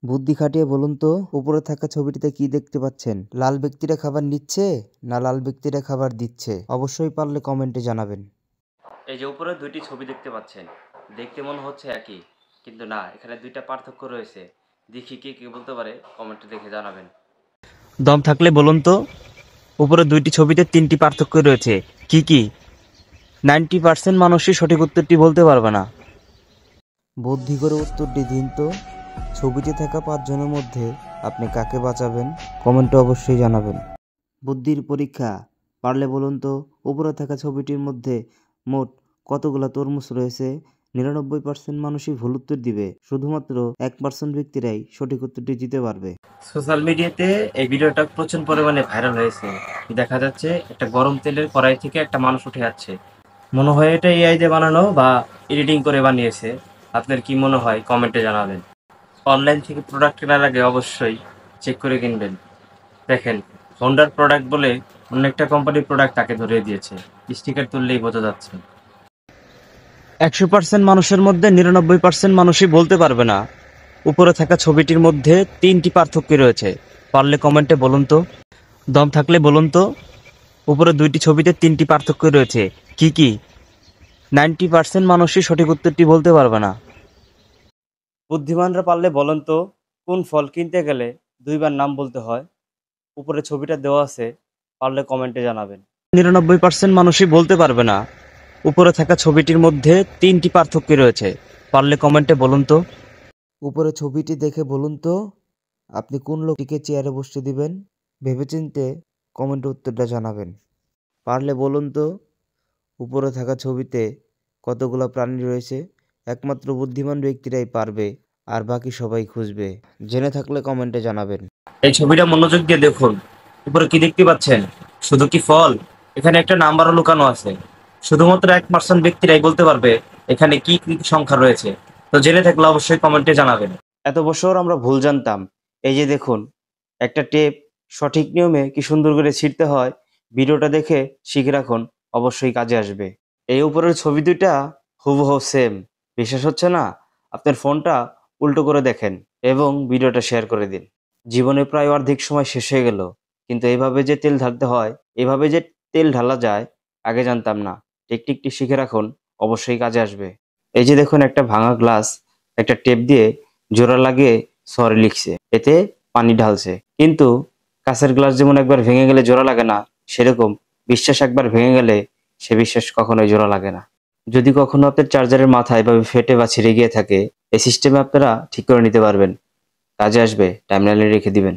বুদ্ধি খাটিয়ে বলুন তো, উপরে থাকা ছবিটিতে কি দেখতে পাচ্ছেন? লাল ব্যক্তিরা খাবার নিচ্ছে না লাল ব্যক্তিরা খাবার দিচ্ছে? অবশ্যই পারলে কমেন্টে জানাবেন। এই যে উপরে দুইটি ছবি দেখতে পাচ্ছেন, দেখতে মনে হচ্ছে একই, কিন্তু না, এখানে দুইটা পার্থক্য রয়েছে। দেখি কে বলতে পারে, কমেন্টে দেখে জানাবেন। দম থাকলে বলুন তো, উপরে দুইটি ছবিতে তিনটি পার্থক্য রয়েছে, কি কি? 90% মানুষই সঠিক উত্তরটি বলতে পারবে না। বুদ্ধি করে উত্তরটি দিন তো। ছবিতে থাকা 5 জনের মধ্যে আপনি কাকে বাঁচাবেন? কমেন্টে অবশ্যই জানাবেন। বুদ্ধির পরীক্ষা, পারলে বলুন তো, উপরে থাকা ছবিটির মধ্যে মোট কতগুলো তরমুজ রয়েছে? 99% মানুষই ভুল উত্তর দিবে, শুধুমাত্র 1% ব্যক্তিরাই সঠিক উত্তরটি দিতে পারবে। সোশ্যাল মিডিয়াতে এই ভিডিওটা প্রচুর পরিমাণে ভাইরাল হয়েছে। দেখা যাচ্ছে একটা গরম তেলের কড়াই থেকে একটা মানুষ উঠে যাচ্ছে। মনে হয় এটা এআই দিয়ে বানানো বা এডিটিং করে বানিয়েছে। আপনার কি মনে হয়, কমেন্টে জানাবেন। অনলাইন থেকে প্রোডাক্ট কেনার আগে অবশ্যই চেক করে কিনবেন। দেখেন, হোন্ডার প্রোডাক্ট বলে অন্য একটা কোম্পানির প্রোডাক্ট তাকে ধরিয়ে দিয়েছে, স্টিকার তুললেই বোঝা যাচ্ছে। 100% মানুষের মধ্যে 99% মানুষই বলতে পারবে না উপরে থাকা ছবিটির মধ্যে তিনটি পার্থক্য রয়েছে। পারলে কমেন্টে বলুন তো। দম থাকলে বলুন তো, উপরে দুইটি ছবিতে তিনটি পার্থক্য রয়েছে, কি কি? 90% মানুষই সঠিক উত্তরটি বলতে পারবে না। বুদ্ধিমানরা পারলে বলেন তো, কোন ফল কিনতে গেলে দুইবার নাম বলতে হয়? উপরে ছবিটা দেওয়া আছে, পারলে কমেন্টে জানাবেন। 99% মানুষই বলতে পারবে না উপরে থাকা ছবিটির মধ্যে তিনটি পার্থক্য রয়েছে। পারলে কমেন্টে বলুন তো। উপরে ছবিটি দেখে বলুন তো, আপনি কোন লোকটিকে চেয়ারে বসতে দিবেন? ভেবেচিন্তে কমেন্টে উত্তরটা জানাবেন। পারলে বলুন তো, উপরে থাকা ছবিতে কতগুলো প্রাণী রয়েছে? একমাত্র বুদ্ধিমান ব্যক্তিরাই পারবে, আর বাকি সবাই খুঁজবে। জেনে থাকলে কমেন্টে জানাবেন। এই ছবিটা মনোযোগ দিয়ে দেখুন। উপরে কি দেখতে পাচ্ছেন? শুধু কি ফল? এখানে একটা নাম্বারও লুকানো আছে। শুধুমাত্র 1% ব্যক্তিরাই বলতে পারবে এখানে কি কি সংখ্যা রয়েছে। তো জেনে থাকলে অবশ্যই কমেন্টে জানাবেন। এত বছর আমরা ভুল জানতাম। এই যে দেখুন, একটা টেপ সঠিক নিয়মে কি সুন্দর করে ছিঁড়তে হয়, ভিডিওটা দেখে শিখে রাখুন, অবশ্যই কাজে আসবে। এই উপরের ছবি দুইটা হুবহু সেম। বিশ্বাস হচ্ছে না? আপনার ফোনটা উল্টো করে দেখেন এবং ভিডিওটা শেয়ার করে দিন। জীবনে প্রায় অর্ধেক সময় শেষ হয়ে গেল, কিন্তু এইভাবে যে তেল ঢালতে হয়, এভাবে যে তেল ঢালা যায়, আগে জানতাম না। টেকনিকটি শিখে রাখুন, অবশ্যই কাজে আসবে। এই যে দেখুন, একটা ভাঙা গ্লাস একটা টেপ দিয়ে জোড়া লাগিয়ে সরি লিখছে, এতে পানি ঢালছে। কিন্তু কাঁচের গ্লাস যেমন একবার ভেঙে গেলে জোড়া লাগে না, সেরকম বিশ্বাস একবার ভেঙে গেলে সে বিশ্বাস কখনোই জোড়া লাগে না। যদি কখনো আপনার চার্জারের মাথা এভাবে ফেটে বা ছিঁড়ে গিয়ে থাকে, এই সিস্টেমে আপনারা ঠিক করে নিতে পারবেন। কাজে আসবে, টাইমলাইনে রেখে দিবেন।